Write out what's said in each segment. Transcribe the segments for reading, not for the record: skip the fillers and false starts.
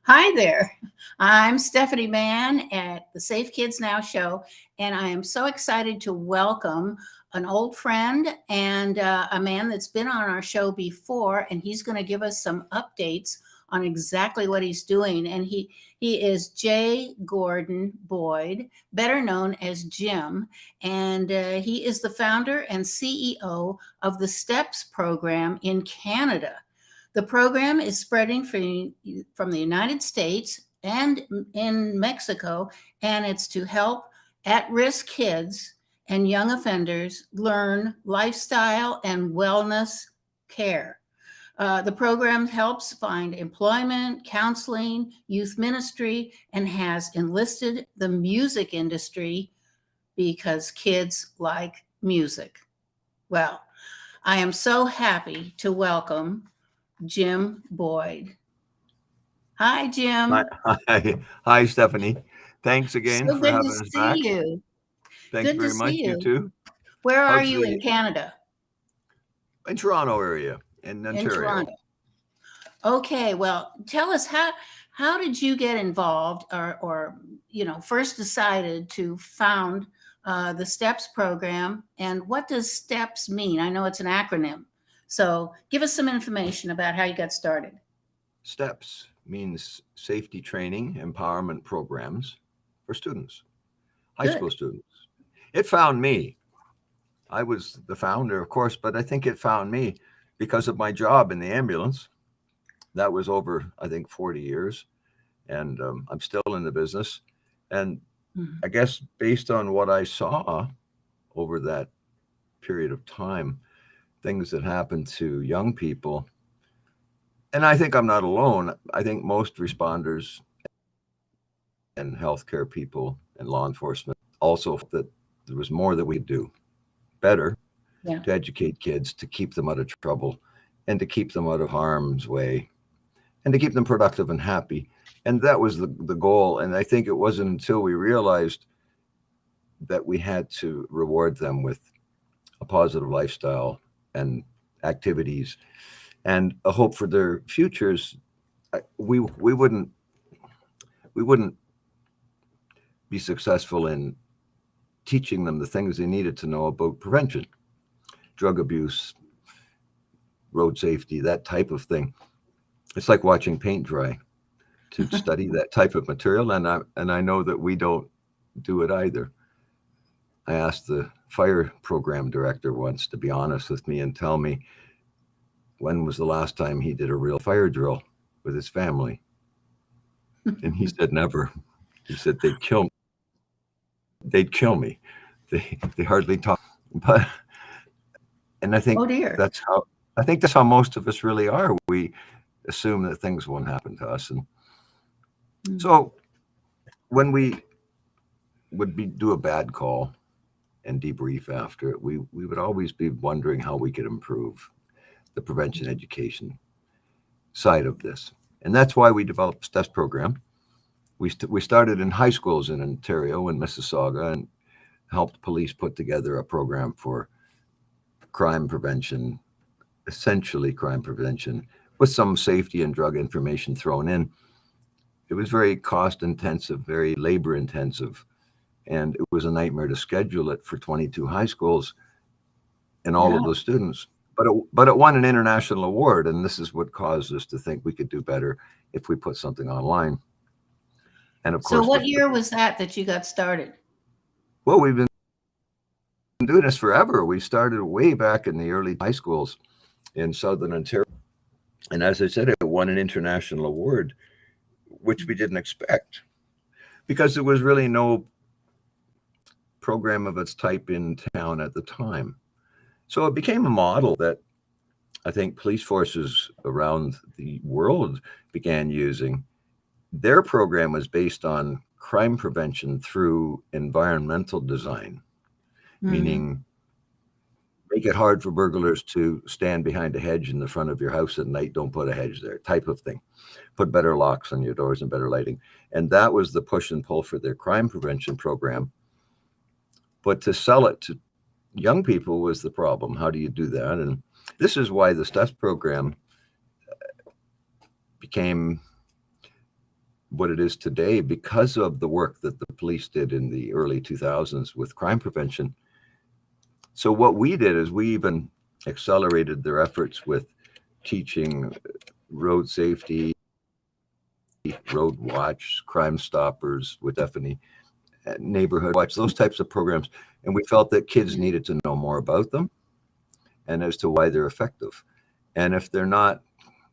Hi there. I'm Stephanie Mann at the Safe Kids Now show, and I am so excited to welcome an old friend and a man that's been on our show before, and he's going to give us some updates on exactly what he's doing. And he is Jay Gordon Boyd, better known as Jim, and he is the founder and CEO of the STEPS program in Canada. The program is spreading from the United States and in Mexico, and it's to help at risk kids and young offenders learn lifestyle and wellness care. The program helps find employment, counseling, youth ministry, and has enlisted the music industry because kids like music. Well, I am so happy to welcome Jim Boyd. Hi, Hi, Jim. hi, Stephanie. Thanks again So for good to having us see back. you. Thanks Good to very much. see You you. too. Where are How's you the in Canada? in Toronto area in In Ontario? Toronto. Okay, well, tell us how did you get involved or first decided to found the STEPS program, and what does STEPS mean? I know it's an acronym. So give us some information about how you got started. STEPS means safety training empowerment programs for students, high Good. school students. It found me. I was the founder, of course, but I think it found me because of my job in the ambulance. That was over, I think, 40 years, and I'm still in the business. And Mhm. I guess based on what I saw over that period of time, things that happen to young people. And I think I'm not alone. I think most responders and healthcare people and law enforcement also felt that there was more that we could do better Yeah. to educate kids, to keep them out of trouble, and to keep them out of harm's way, and to keep them productive and happy. And that was the goal. And I think it wasn't until we realized that we had to reward them with a positive lifestyle and activities and a hope for their futures, we wouldn't be successful in teaching them the things they needed to know about prevention, drug abuse, road safety, that type of thing. It's like watching paint dry to study that type of material, and I know that we don't do it either. I asked the fire program director once to be honest with me and tell me when was the last time he did a real fire drill with his family. And he said never. He said they'd kill me. They hardly talk. But and Oh dear. I think that's how most of us really are. We assume that things won't happen to us. And Mm. so when we would do a bad call and debrief after it, we would always be wondering how we could improve the prevention education side of this. And that's why we developed the STEPS program. We started in high schools in Ontario and Mississauga and helped police put together a program for crime prevention, essentially crime prevention, with some safety and drug information thrown in. It was very cost intensive, very labor intensive, and it was a nightmare to schedule it for 22 high schools and all Yeah. of those students. But it won an international award, and this is what caused us to think we could do better if we put something online. And of So course, what year was that you got started? well, we've been doing this forever. We started way back in the early high schools in southern Ontario, and as I said, it won an international award, which we didn't expect because there was really no program of its type in town at the time. So it became a model that I think police forces around the world began using. Their program was based on crime prevention through environmental design, Hmm. meaning make it hard for burglars to stand behind a hedge in the front of your house at night. Don't put a hedge there, type of thing. Put better locks on your doors and better lighting. And that was the push and pull for their crime prevention program. But to sell it to young people was the problem. How do you do that? And this is why the STEPS program became what it is today because of the work that the police did in the early 2000s with crime prevention. So what we did is we even accelerated their efforts with teaching road safety, road watch, Crime Stoppers with Stephanie, neighborhood watch, those types of programs. And we felt that kids needed to know more about them and as to why they're effective. And if they're not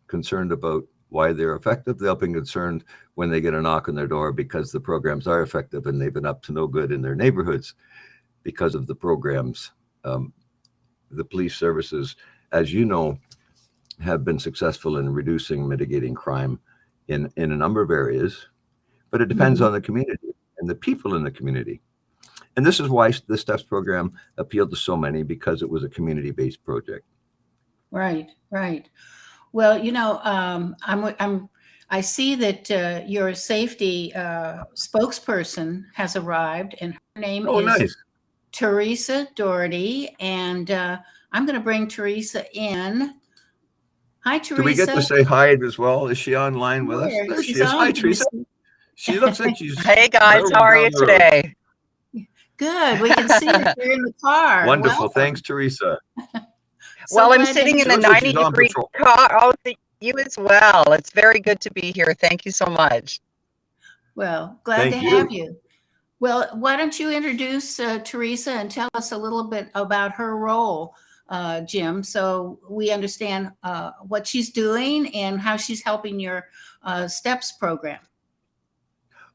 concerned about why they're effective, they'll be concerned when they get a knock on their door because the programs are effective and they've been up to no good in their neighborhoods because of the programs. The police services, as you know, have been successful in reducing, mitigating crime in a number of areas, but it depends on the community and the people in the community. And this is why the STEPS program appealed to so many, because it was a community-based project. Right, right. Well, you know, I see that your safety spokesperson has arrived, and her name is Nice. Teresa Doherty, and I'm going to bring Teresa in. Hi, Teresa. Do we get to say hi as well? Is she online with us? There, There she she's is. Hi, on. Teresa. She looks like she's. Hey guys, how are you today? Good. We can see that you're in the car. Wonderful. Welcome. Thanks, Teresa. So Well, I'm glad to sitting in meet a Looks like she's on 90-degree patrol. car. Oh, you as well. It's very good to be here. Thank you so much. Well, glad Thank to you. have you. Well, why don't you introduce Teresa and tell us a little bit about her role, Jim, so we understand what she's doing and how she's helping your STEPS program.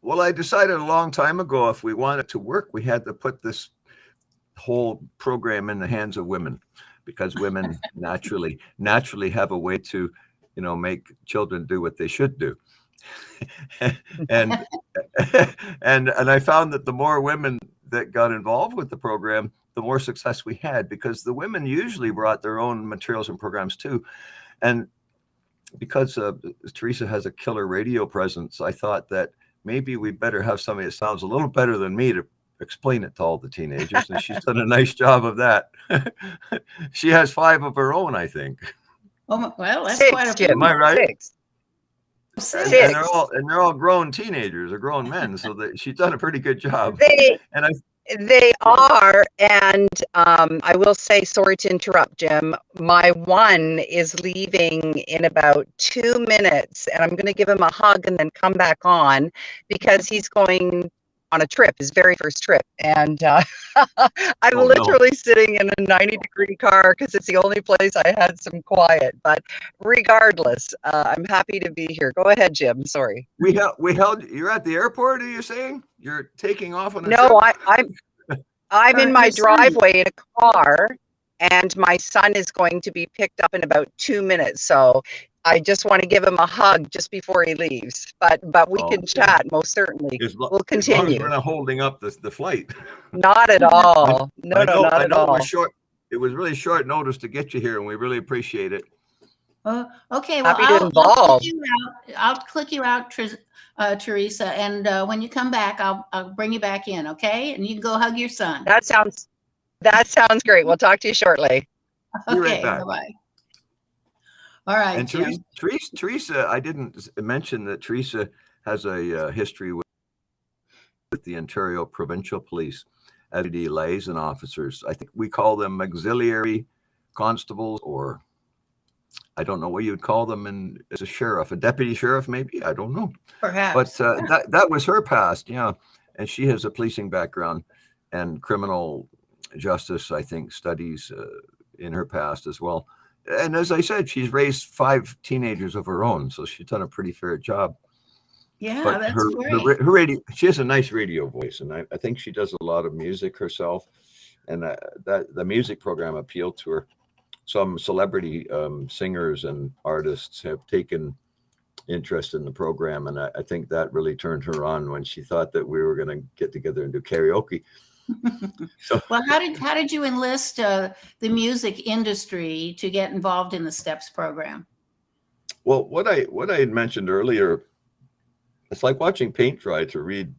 Well, I decided a long time ago, if we wanted to work, we had to put this whole program in the hands of women, because women naturally have a way to, make children do what they should do. and I found that the more women that got involved with the program, the more success we had, because the women usually brought their own materials and programs too. And because Teresa has a killer radio presence, I thought that maybe we better have somebody that sounds a little better than me to explain it to all the teenagers. And she's done a nice job of that. She has 5 of her own, I think. Oh, well, that's 6, quite a Jim. Am I right? 6. Six. And they're all grown teenagers or grown men, so that she's done a pretty good job. And They are, and I will say, sorry to interrupt, Jim. My one is leaving in about 2 minutes, and I'm going to give him a hug and then come back on, because he's going on a trip, his very first trip. And I'm literally sitting in a 90-degree car because it's the only place I had some quiet. But regardless, I'm happy to be here. Go ahead, Jim. Sorry. we held. You're at the airport. Are you saying you're taking off on a No, trip? I'm in my your son. driveway in a car, and my son is going to be picked up in about 2 minutes. So I just want to give him a hug just before he leaves. But we can Okay. chat, most certainly. As We'll long as continue. we're not holding up the flight. Not at all. No, not I at know all. it was really short notice to get you here, and we really appreciate it. Okay, well, Happy to involve. I'll click you out, Teresa, and when you come back, I'll bring you back in, okay? And you can go hug your son. That sounds great. We'll talk to you shortly. Be right Okay, back. bye-bye. All right, And Jim. Teresa, I didn't mention that Teresa has a history with the Ontario Provincial Police, deputy liaison officers. I think we call them auxiliary constables, or I don't know what you would call them as a sheriff, a deputy sheriff, maybe. I don't know. Perhaps. But that was her past, yeah. And she has a policing background and criminal justice, I think, studies in her past as well. And as I said, she's raised 5 teenagers of her own, so she's done a pretty fair job. Yeah, But that's her great. radio, she has a nice radio voice, and I think she does a lot of music herself, and that the music program appealed to her. Some celebrity singers and artists have taken interest in the program, and I think that really turned her on when she thought that we were going to get together and do karaoke. So, Well, how did you enlist the music industry to get involved in the STEPS program? well, what I had mentioned earlier, it's like watching paint dry to read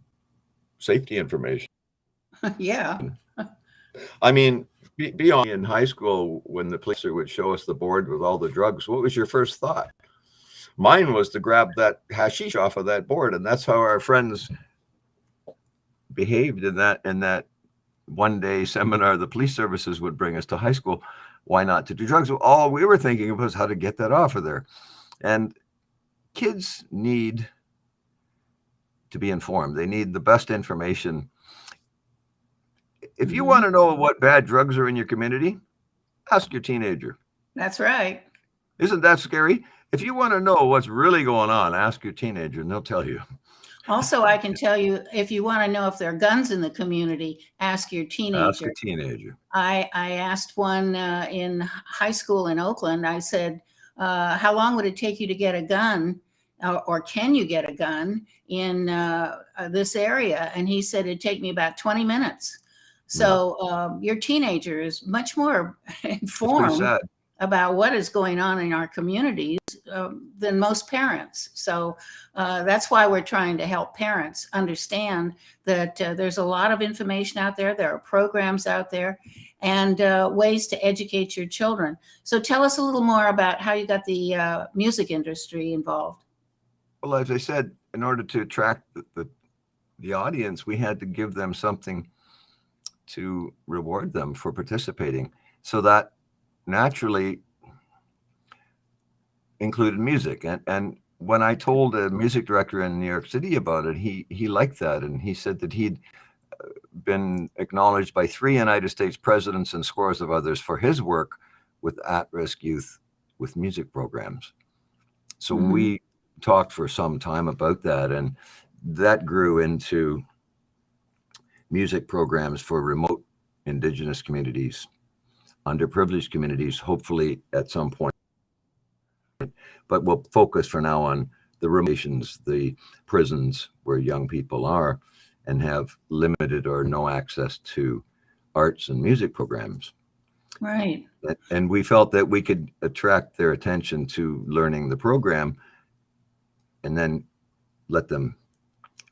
safety information. Yeah. I mean, beyond in high school, when the police would show us the board with all the drugs, what was your first thought? Mine was to grab that hashish off of that board, and that's how our friends behaved in that one day seminar the police services would bring us to high school. Why not to do drugs? All we were thinking of was how to get that off of there. And kids need to be informed. They need the best information. If you want to know what bad drugs are in your community, ask your teenager. That's right. Isn't that scary? If you want to know what's really going on, ask your teenager and they'll tell you. Also, I can tell you, if you want to know if there are guns in the community, ask your teenager. Ask a teenager. I asked one in high school in Oakland. I said, how long would it take you to get a gun? Or can you get a gun in this area? And he said, it'd take me about 20 minutes. So your teenager is much more informed about what is going on in our communities than most parents. So that's why we're trying to help parents understand that there's a lot of information out there. There are programs out there and ways to educate your children. So tell us a little more about how you got the music industry involved. Well, as I said, in order to attract the audience, we had to give them something to reward them for participating. So that naturally included music. And when I told a music director in New York City about it, he liked that. And he said that he'd been acknowledged by 3 United States presidents and scores of others for his work with at-risk youth with music programs. So we talked for some time about that, and that grew into music programs for remote Indigenous communities, underprivileged communities, hopefully at some point. But we'll focus for now on the remote, the prisons where young people are and have limited or no access to arts and music programs. Right. And we felt that we could attract their attention to learning the program and then let them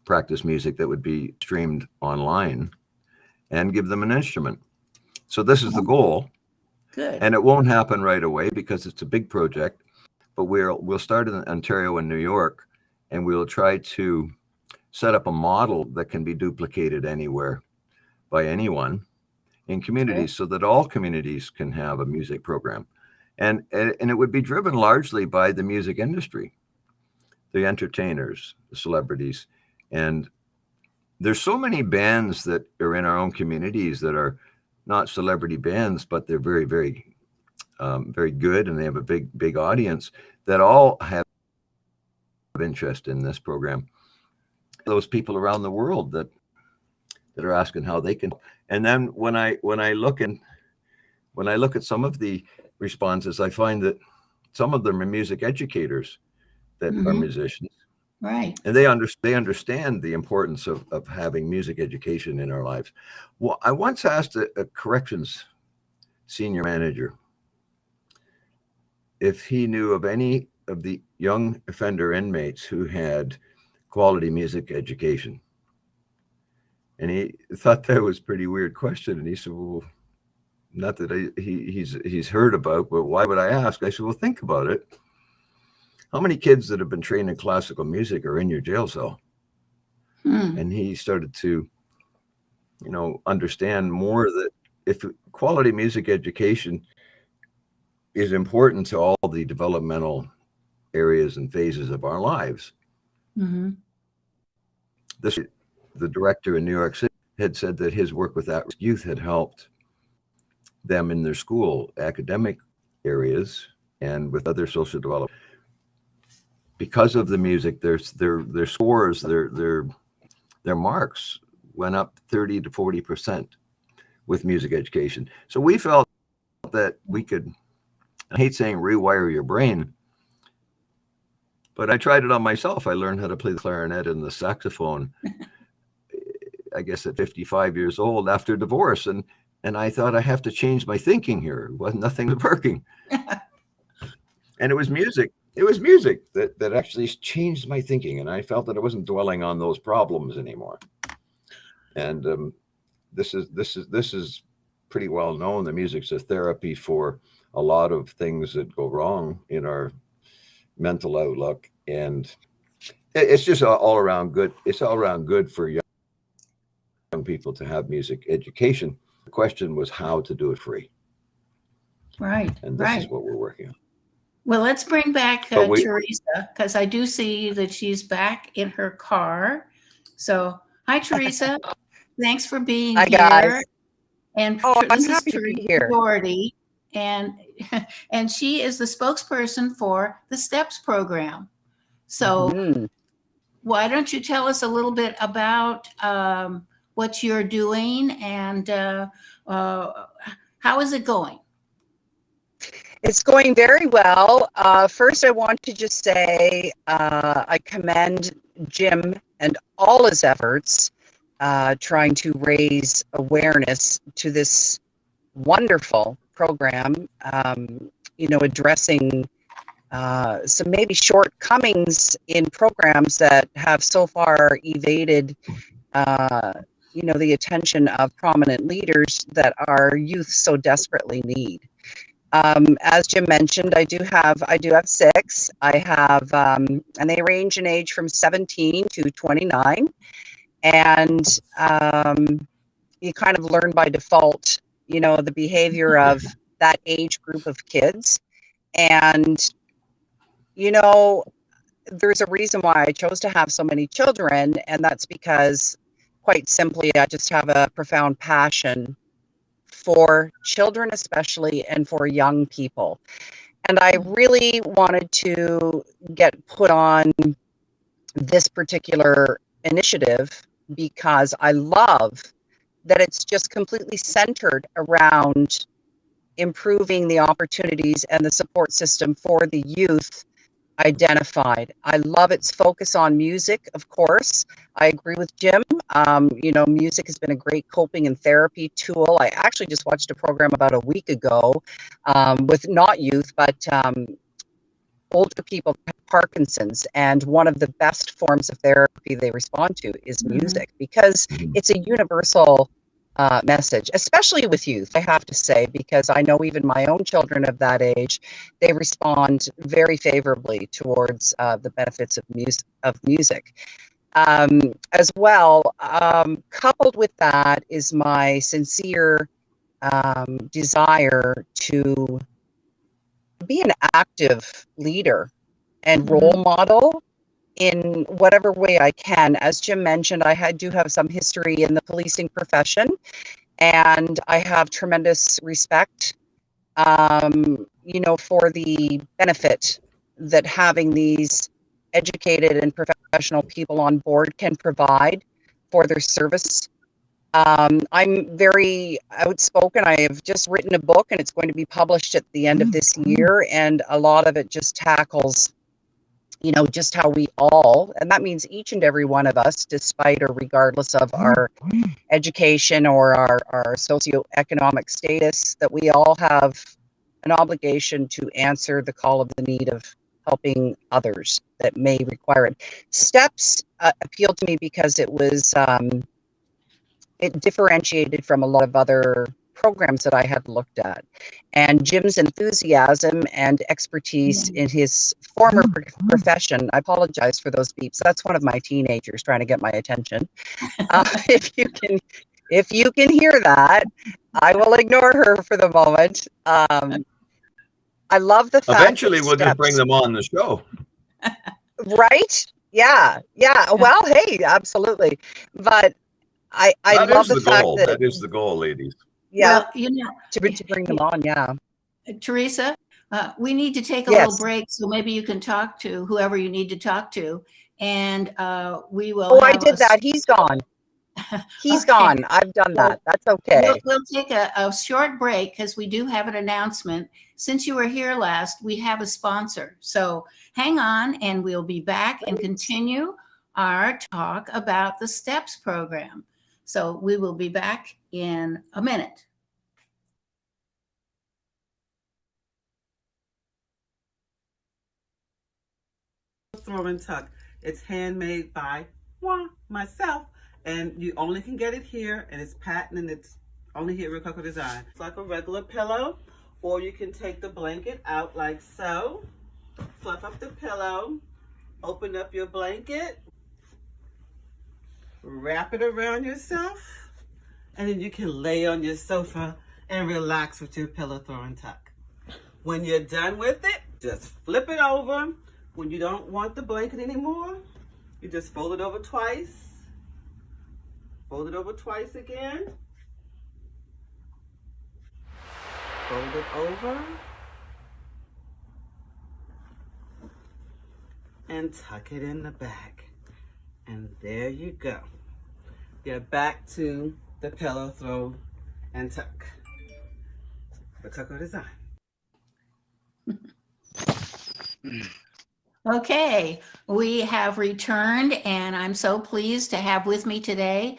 practice music that would be streamed online and give them an instrument. So this is the goal. Good. And it won't happen right away because it's a big project, but we'll start in Ontario and New York, and we'll try to set up a model that can be duplicated anywhere by anyone in communities, so that all communities can have a music program. And it would be driven largely by the music industry, the entertainers, the celebrities. And there's so many bands that are in our own communities that are not celebrity bands, but they're very, very, very good, and they have a big audience that all have interest in this program. Those people around the world that are asking how they can. And then when I look at some of the responses, I find that some of them are music educators that are musicians. Right. And they understand the importance of having music education in our lives. Well, I once asked a corrections senior manager if he knew of any of the young offender inmates who had quality music education. And he thought that was a pretty weird question. And he said, well, not that he's heard about, but why would I ask? I said, well, think about it. How many kids that have been trained in classical music are in your jail cell? And he started to, understand more that if quality music education is important to all the developmental areas and phases of our lives. The director in New York City had said that his work with at-risk youth had helped them in their school academic areas and with other social development. Because of the music, their scores, their marks went up 30 to 40% with music education. So we felt that we could, I hate saying rewire your brain, but I tried it on myself. I learned how to play the clarinet and the saxophone, I guess at 55 years old after divorce. And I thought, I have to change my thinking here. Nothing was working. And it was music. It was music that actually changed my thinking. And I felt that I wasn't dwelling on those problems anymore. And this is pretty well known. The music's a therapy for a lot of things that go wrong in our mental outlook, and it's just all around good. It's all around good for young people to have music education. The question was how to do it free. Right. And this is what we're working on. Well, let's bring back But Teresa, because I do see that she's back in her car. So, hi, Teresa. Thanks for being Hi, here. guys. And I'm this is happy to be Teresa here. Doherty, and she is the spokesperson for the STEPS program. So, why don't you tell us a little bit about what you're doing and how is it going? It's going very well. First, I want to just say I commend Jim and all his efforts trying to raise awareness to this wonderful program, addressing some maybe shortcomings in programs that have so far evaded, the attention of prominent leaders that our youth so desperately need. As Jim mentioned, I do have 6. I have, and they range in age from 17 to 29. And you kind of learn by default, the behavior of that age group of kids. And, there's a reason why I chose to have so many children. And that's because, quite simply, I just have a profound passion for children especially, and for young people. And I really wanted to get put on this particular initiative because I love that it's just completely centered around improving the opportunities and the support system for the youth identified. I love its focus on music, of course. I agree with Jim. Music has been a great coping and therapy tool. I actually just watched a program about a week ago with not youth, but older people with Parkinson's. And one of the best forms of therapy they respond to is music, because it's a universal message, especially with youth, I have to say, because I know even my own children of that age, they respond very favorably towards the benefits of music. As well, coupled with that is my sincere desire to be an active leader and role model in whatever way I can. As Jim mentioned, I do have some history in the policing profession, and I have tremendous respect, for the benefit that having these educated and professional people on board can provide for their service. I'm very outspoken. I have just written a book, and it's going to be published at the end of this year, and a lot of it just tackles just how we all, and that means each and every one of us, despite or regardless of our education or our socioeconomic status, that we all have an obligation to answer the call of the need of helping others that may require it. STEPS appealed to me because it was, it differentiated from a lot of other programs that I had looked at, and Jim's enthusiasm and expertise in his former profession. I apologize for those beeps. That's one of my teenagers trying to get my attention. If you can hear that, I will ignore her for the moment. I love the fact eventually we'll just bring them on the show. Right? Yeah. Well, hey, absolutely. But I love the fact that that is the goal, ladies. Yeah, well, to bring them on. Yeah, Teresa, we need to take a little break, so maybe you can talk to whoever you need to talk to, and we will. Oh, I did that. He's gone. He's gone. I've done that. That's okay. We'll take a short break because we do have an announcement. Since you were here last, we have a sponsor. So hang on, and we'll be back and continue our talk about the STEPS program. So we will be back in a minute. Throw and Tuck. It's handmade by myself, and you only can get it here, and it's patent, and it's only here at Rococo Design. It's like a regular pillow, or you can take the blanket out like so, fluff up the pillow, open up your blanket, wrap it around yourself, and then you can lay on your sofa and relax with your pillow throw and tuck. When you're done with it, just flip it over. When you don't want the blanket anymore, you just fold it over twice. Fold it over twice again. Fold it over. And tuck it in the back. And there you go. You're back to the pillow throw and tuck. The Coco Design. Okay, we have returned, and I'm so pleased to have with me today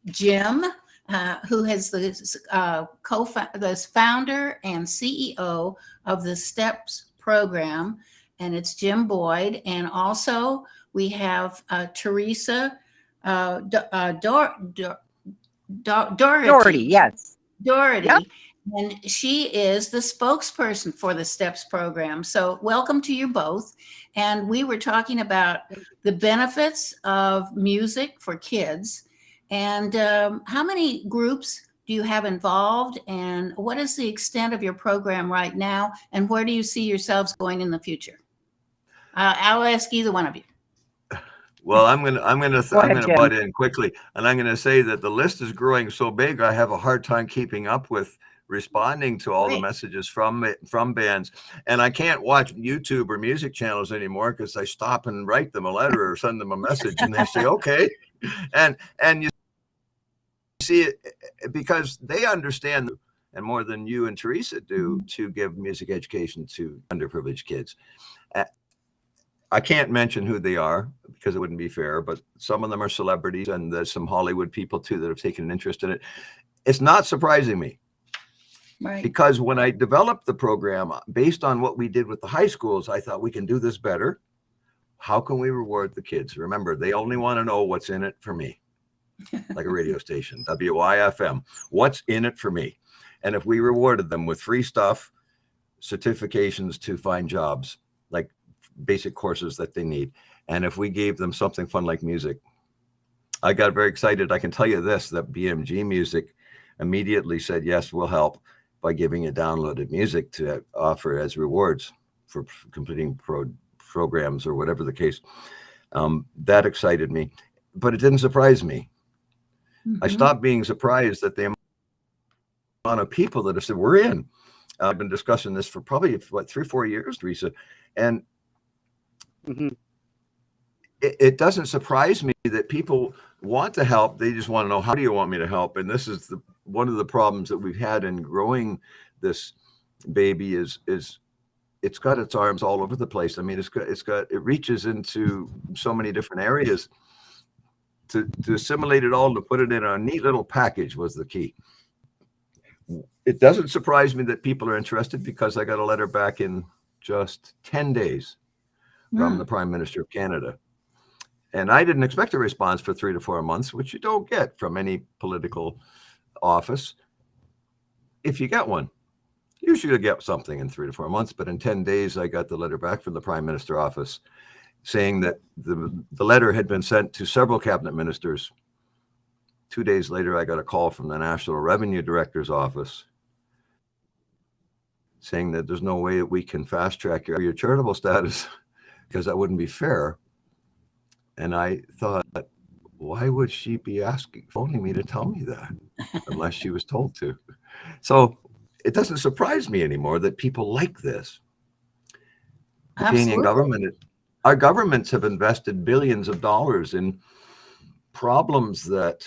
Jim, who is the founder and CEO of the STEPS program, and it's Jim Boyd. And also we have Teresa Doherty. Doherty, yes. Doherty. Yep. And she is the spokesperson for the STEPS program. So welcome to you both. And we were talking about the benefits of music for kids. And how many groups do you have involved? And what is the extent of your program right now? And where do you see yourselves going in the future? I'll ask either one of you. Well, I'm gonna Jim. butt in quickly, and I'm gonna say that the list is growing so big, I have a hard time keeping up with responding to all the messages from bands, and I can't watch YouTube or music channels anymore because I stop and write them a letter or send them a message, and they say okay, and you see it because they understand, and more than you and Teresa do, to give music education to underprivileged kids. I can't mention who they are because it wouldn't be fair, but some of them are celebrities, and there's some Hollywood people too that have taken an interest in it. It's not surprising me. Right. Because when I developed the program, based on what we did with the high schools, I thought we can do this better. How can we reward the kids? Remember, they only want to know what's in it for me, like a radio station, WYFM. What's in it for me? And if we rewarded them with free stuff, certifications to find jobs, like basic courses that they need, and if we gave them something fun like music, I got very excited. I can tell you this, that BMG Music immediately said, yes, we'll help, by giving you downloaded music to offer as rewards for completing programs or whatever the case. That excited me, but it didn't surprise me. I stopped being surprised that the amount of people that have said, we're in. I've been discussing this for probably, 3-4 years, Teresa. And it doesn't surprise me that people want to help. They just want to know, how do you want me to help? And this is one of the problems that we've had in growing this baby is it's got its arms all over the place. I mean, it reaches into so many different areas. To assimilate it all, to put it in a neat little package was the key. It doesn't surprise me that people are interested, because I got a letter back in just 10 days from the Prime Minister of Canada. And I didn't expect a response for 3 to 4 months, which you don't get from any political office. If you get one, usually you get something in 3 to 4 months. But in 10 days, I got the letter back from the Prime Minister office saying that the letter had been sent to several cabinet ministers. 2 days later, I got a call from the National Revenue Director's office saying that there's no way that we can fast track your charitable status because that wouldn't be fair. And I thought, why would she be phoning me to tell me that unless she was told to? So it doesn't surprise me anymore that people like this. The Canadian government, our governments have invested billions of dollars in problems that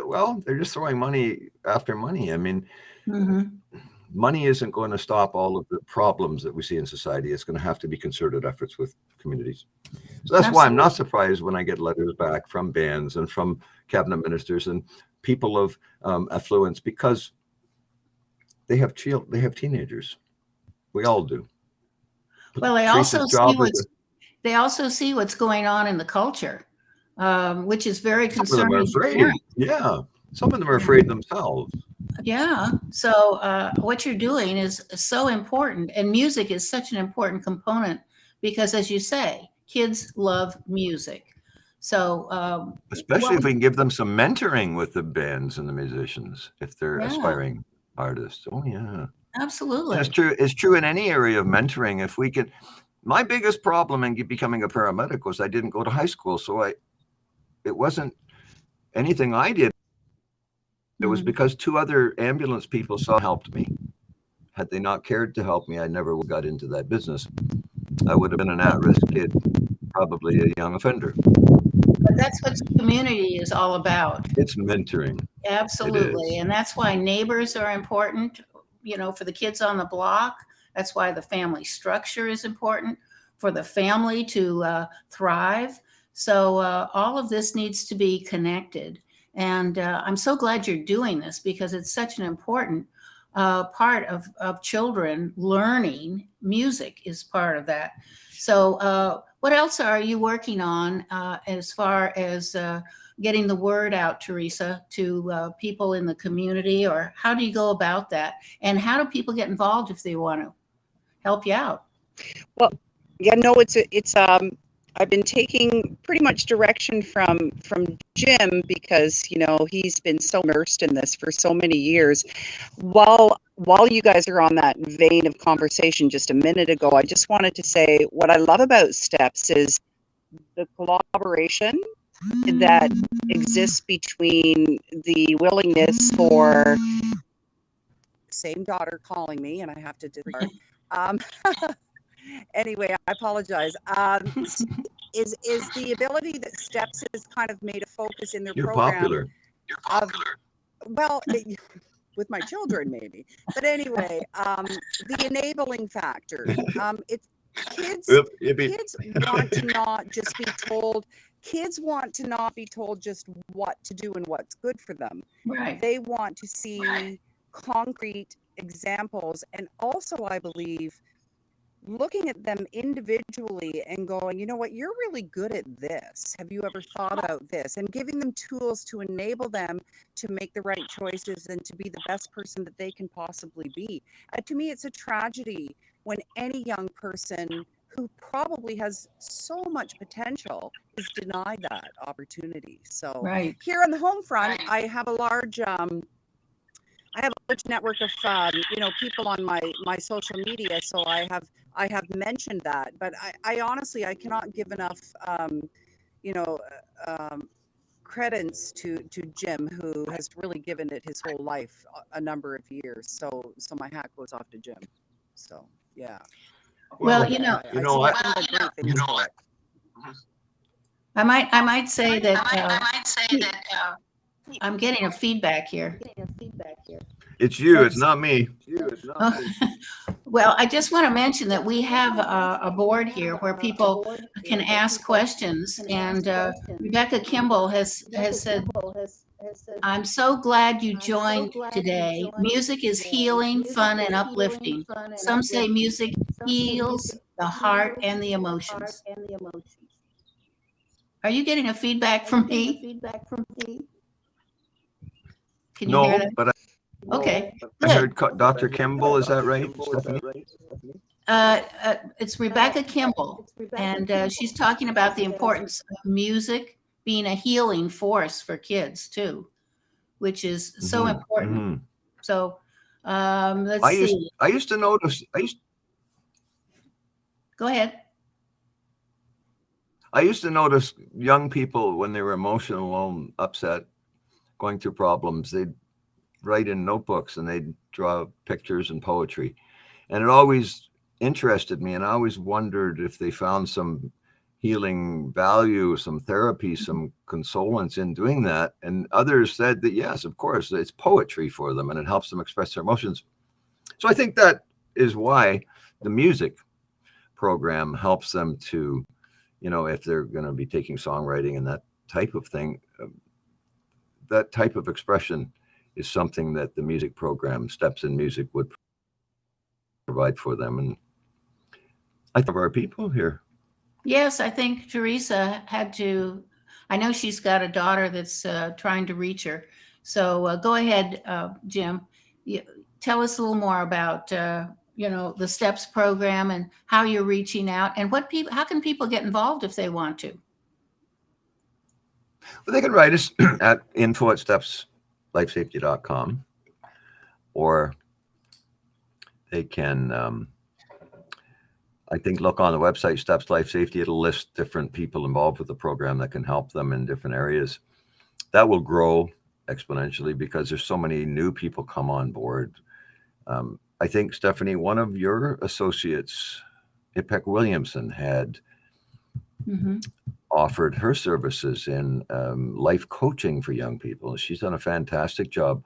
well, they're just throwing money after money. I mean, money isn't going to stop all of the problems that we see in society. It's going to have to be concerted efforts with communities. So that's why I'm not surprised when I get letters back from bands and from cabinet ministers and people of affluence, because they have teenagers. We all do. Well, they also see what's going on in the culture, which is very concerning. Some of them are afraid. Yeah, some of them are afraid themselves. Yeah. So what you're doing is so important, and music is such an important component because, as you say, kids love music. So, Especially well, if we can give them some mentoring with the bands and the musicians, if they're yeah, aspiring artists. Oh yeah. And absolutely. it's true in any area of mentoring. If we could, my biggest problem in becoming a paramedic was I didn't go to high school. So it wasn't anything I did. It was Mhm. because two other ambulance people helped me. Had they not cared to help me, I never got into that business. I would have been an at-risk kid, probably a young offender. But that's what community is all about. It's mentoring. It Absolutely. is. And that's why neighbors are important, for the kids on the block. That's why the family structure is important for the family to thrive. So all of this needs to be connected. And I'm so glad you're doing this because it's such an important part of children learning. Music is part of that. So what else are you working on as far as getting the word out, Teresa, to people in the community, or how do you go about that? And how do people get involved if they want to help you out? Well, yeah, no, it's I've been taking pretty much direction from Jim because he's been so immersed in this for so many years. While you guys are on that vein of conversation just a minute ago, I just wanted to say what I love about STEPS is the collaboration that exists between the willingness for same daughter calling me, and I have to disregard. Anyway, I apologize. Is the ability that STEPS has kind of made a focus in their You're program popular. of, well, with my children maybe, but anyway, the enabling factors. It's kids. Kids want to not just be told. Kids want to not be told just what to do and what's good for them. Right. They want to see concrete examples, and also, I believe, looking at them individually and going, you know what, you're really good at this. Have you ever thought about this? And giving them tools to enable them to make the right choices and to be the best person that they can possibly be. To me, it's a tragedy when any young person who probably has so much potential is denied that opportunity. So Right. here on the home front, I have a large network of people on my social media, so I have mentioned that, but I honestly I cannot give enough credence to Jim, who has really given it his whole life, a number of years. So my hat goes off to Jim. So yeah. Well, I see nothing but great things for it. I might say that I'm getting a feedback here. It's you. It's not me. Well, I just want to mention that we have a board here where people can ask questions, and Rebecca Kimball has said, "I'm so glad you joined today. Music is healing, fun, and uplifting. Some say music heals the heart and the emotions." Are you getting a feedback from me? Can you hear No, that? but Okay, I good. heard Dr. Kimball. Is that right, Stephanie? It's Rebecca Kimball, and she's talking about the importance of music being a healing force for kids too, which is so important. Mhm. So let's see. I used to notice. Go ahead. I used to notice young people when they were emotional and upset, going through problems. They'd write in notebooks and they'd draw pictures and poetry, and it always interested me. And I always wondered if they found some healing value, some therapy, some consolence in doing that. And others said that yes, of course, it's poetry for them and it helps them express their emotions. So I think that is why the music program helps them to, if they're going to be taking songwriting and that type of thing, that type of expression is something that the music program, Steps in Music, would provide for them. And I think of our people here. Yes, I think Teresa had to. I know she's got a daughter that's trying to reach her. So go ahead, Jim. Tell us a little more about the STEPS program and how you're reaching out, and how can people get involved if they want to? Well, they can write us at info@stepslifesafety.com, or they can, I think, look on the website, Steps Life Safety. It'll list different people involved with the program that can help them in different areas. That will grow exponentially because there's so many new people come on board. I think, Stephanie, one of your associates, Ipek Williamson, had offered her services in life coaching for young people. She's done a fantastic job.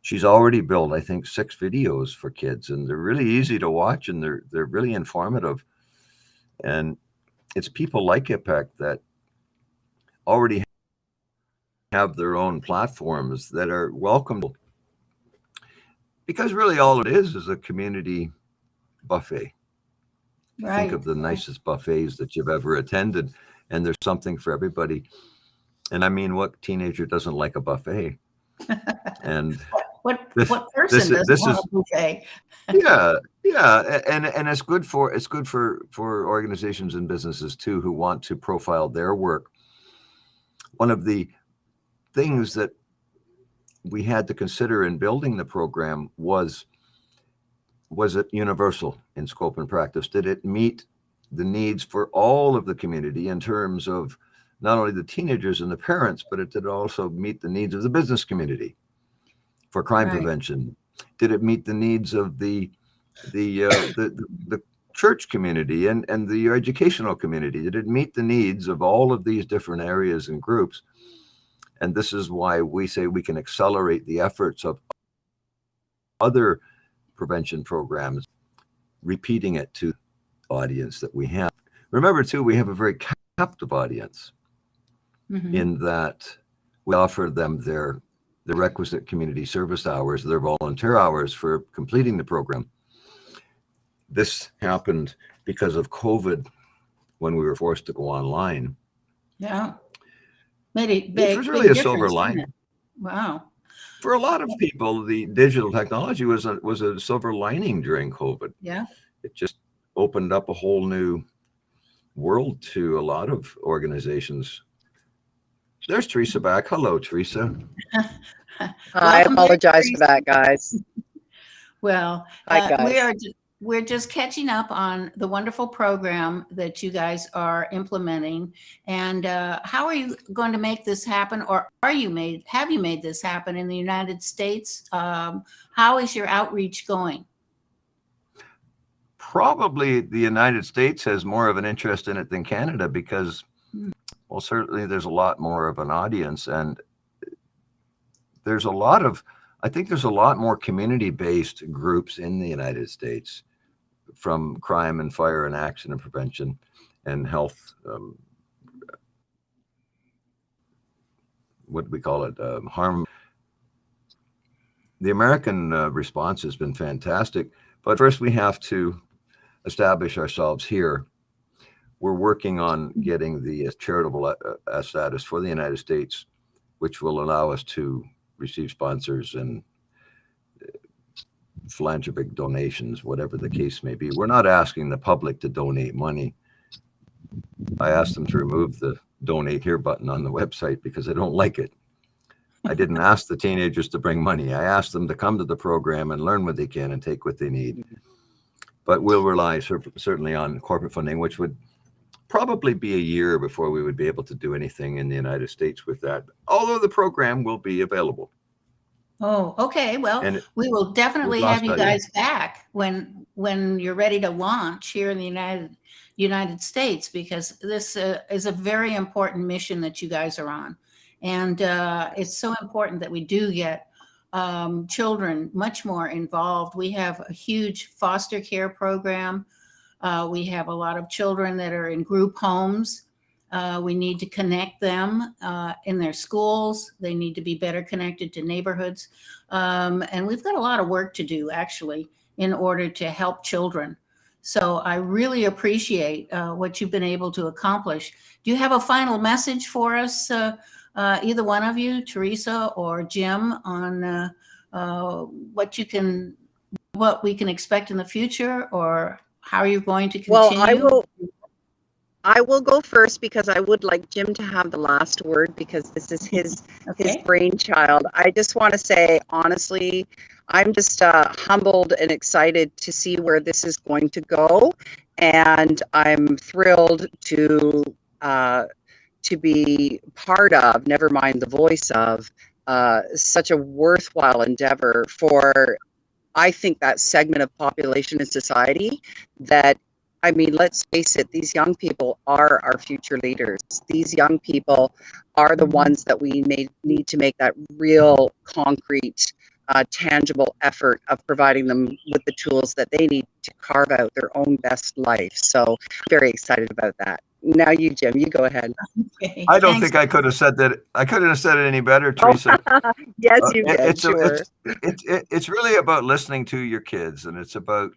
She's already built, I think, 6 videos for kids, and they're really easy to watch, and they're really informative. And it's people like Ipek that already have their own platforms that are welcome, because really all it is a community buffet. Right. Think of the nicest buffets that you've ever attended, and there's something for everybody. And I mean, what teenager doesn't like a buffet? And what person doesn't want a buffet? yeah, and it's good for organizations and businesses too who want to profile their work. One of the things that we had to consider in building the program was it universal in scope and practice? Did it meet the needs for all of the community in terms of not only the teenagers and the parents, but it did also meet the needs of the business community for crime prevention? Did it meet the needs of the church community and the educational community? Did it meet the needs of all of these different areas and groups? And this is why we say we can accelerate the efforts of other prevention programs, repeating it to the audience that we have. Remember, too, we have a very captive audience in that we offer them their requisite community service hours, their volunteer hours for completing the program. This happened because of COVID when we were forced to go online. Yeah. It was really a silver lining. Wow. For a lot of people, the digital technology was a silver lining during COVID. Yeah. It just opened up a whole new world to a lot of organizations. There's Teresa back. Hello, Teresa. I apologize for that, guys. Well, Hi, guys. We're just catching up on the wonderful program that you guys are implementing. And how are you going to make this happen? Or have you made this happen in the United States? How is your outreach going? Probably the United States has more of an interest in it than Canada because, well, certainly there's a lot more of an audience, and I think there's a lot more community-based groups in the United States, from crime and fire and accident prevention and health, what do we call it, harm. The American response has been fantastic, but first we have to establish ourselves here. We're working on getting the charitable status for the United States, which will allow us to receive sponsors and philanthropic donations, whatever the case may be. We're not asking the public to donate money. I asked them to remove the donate here button on the website because I don't like it. I didn't ask the teenagers to bring money. I asked them to come to the program and learn what they can and take what they need. But we'll rely certainly on corporate funding, which would probably be a year before we would be able to do anything in the United States with that, although the program will be available. Oh, okay. Well, we will definitely have you guys back when you're ready to launch here in the United States, because this is a very important mission that you guys are on. And it's so important that we do get children much more involved. We have a huge foster care program. We have a lot of children that are in group homes. We need to connect them in their schools. They need to be better connected to neighborhoods. And we've got a lot of work to do, actually, in order to help children. So I really appreciate what you've been able to accomplish. Do you have a final message for us, either one of you, Teresa or Jim, on what we can expect in the future, or how you're going to continue? Well, I will go first because I would like Jim to have the last word because this is his brainchild. I just want to say, honestly, I'm just humbled and excited to see where this is going to go. And I'm thrilled to be part of, never mind the voice of, such a worthwhile endeavor for, I think, that segment of population in society that, I mean, let's face it, these young people are our future leaders. These young people are the ones that we need to make that real, concrete, tangible effort of providing them with the tools that they need to carve out their own best life. So I'm very excited about that. Now you, Jim, you go ahead. Okay, I don't thanks. think I could have said that. I couldn't have said it any better, Teresa. Yes, you did. It's really about listening to your kids, and it's about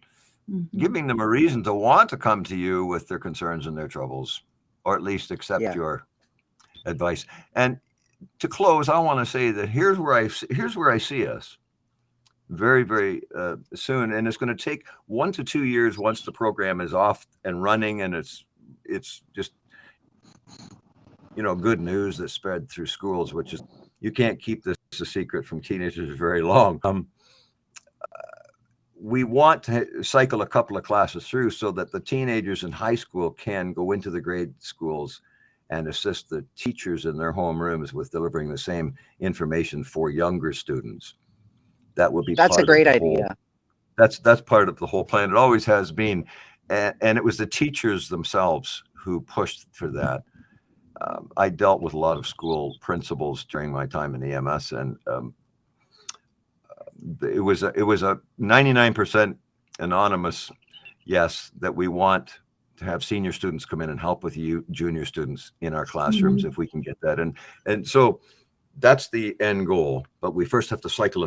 giving them a reason to want to come to you with their concerns and their troubles, or at least accept your advice. And to close, I want to say that here's where I see us very, very soon, and it's going to take 1 to 2 years once the program is off and running, and it's just good news that's spread through schools, which is you can't keep this a secret from teenagers very long. We want to cycle a couple of classes through so that the teenagers in high school can go into the grade schools and assist the teachers in their homerooms with delivering the same information for younger students. That would be a great idea. That's part of the whole plan. It always has been. And it was the teachers themselves who pushed for that. I dealt with a lot of school principals during my time in EMS, and it was a 99% anonymous yes that we want to have senior students come in and help with you junior students in our classrooms if we can get that. And so that's the end goal. But we first have to cycle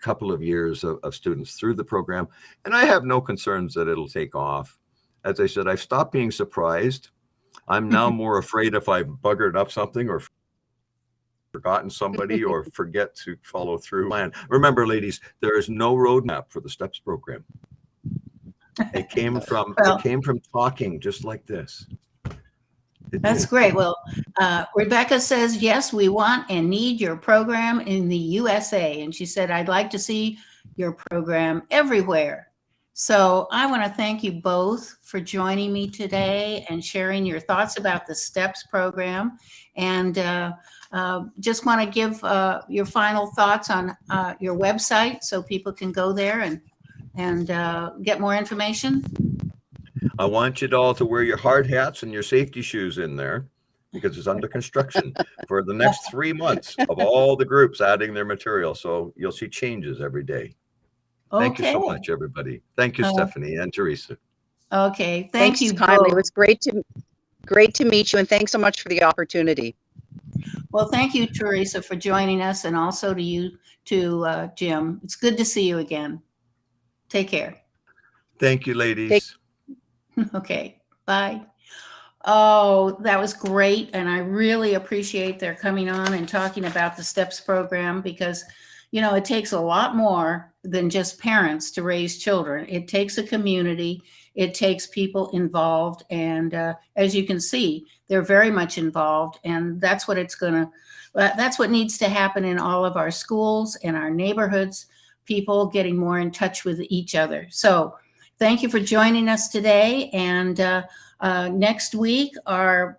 couple of years of students through the program. And I have no concerns that it'll take off. As I said, I've stopped being surprised. I'm now more afraid if I've buggered up something or forgotten somebody or forget to follow through. Remember, ladies, there is no roadmap for the STEPS program. It came from talking just like this. That's great. Well, Rebecca says, yes, we want and need your program in the USA. And she said, I'd like to see your program everywhere. So I want to thank you both for joining me today and sharing your thoughts about the STEPS program. And just want to give your final thoughts on your website so people can go there and get more information. I want you all to wear your hard hats and your safety shoes in there because it's under construction for the next 3 months of all the groups adding their material. So you'll see changes every day. Thank you so much, everybody. Thank you, Stephanie and Teresa. Okay. Thanks you kindly. both. It was great to meet you, and thanks so much for the opportunity. Well, thank you, Teresa, for joining us, and also to you, Jim. It's good to see you again. Take care. Thank you, ladies. Okay, bye. Oh, that was great. And I really appreciate their coming on and talking about the STEPS program because, it takes a lot more than just parents to raise children. It takes a community. It takes people involved. And as you can see, they're very much involved. And that's what that's what needs to happen in all of our schools and our neighborhoods, people getting more in touch with each other. So thank you for joining us today. And next week, our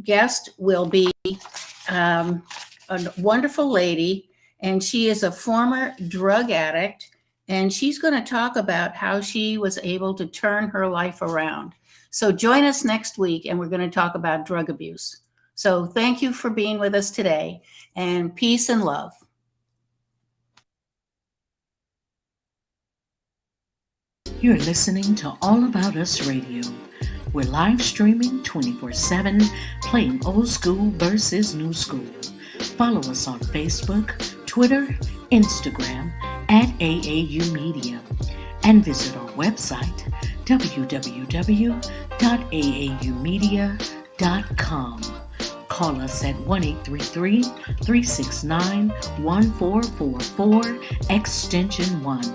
guest will be a wonderful lady, and she is a former drug addict, and she's going to talk about how she was able to turn her life around. So join us next week, and we're going to talk about drug abuse. So thank you for being with us today, and peace and love. You're listening to All About Us Radio. We're live streaming 24/7, playing old school versus new school. Follow us on Facebook, Twitter, Instagram, at AAU Media, and visit our website, www.aaumedia.com. Call us at 1-833-369-1444, extension 1,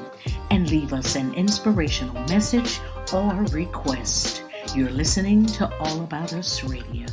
and leave us an inspirational message or request. You're listening to All About Us Radio.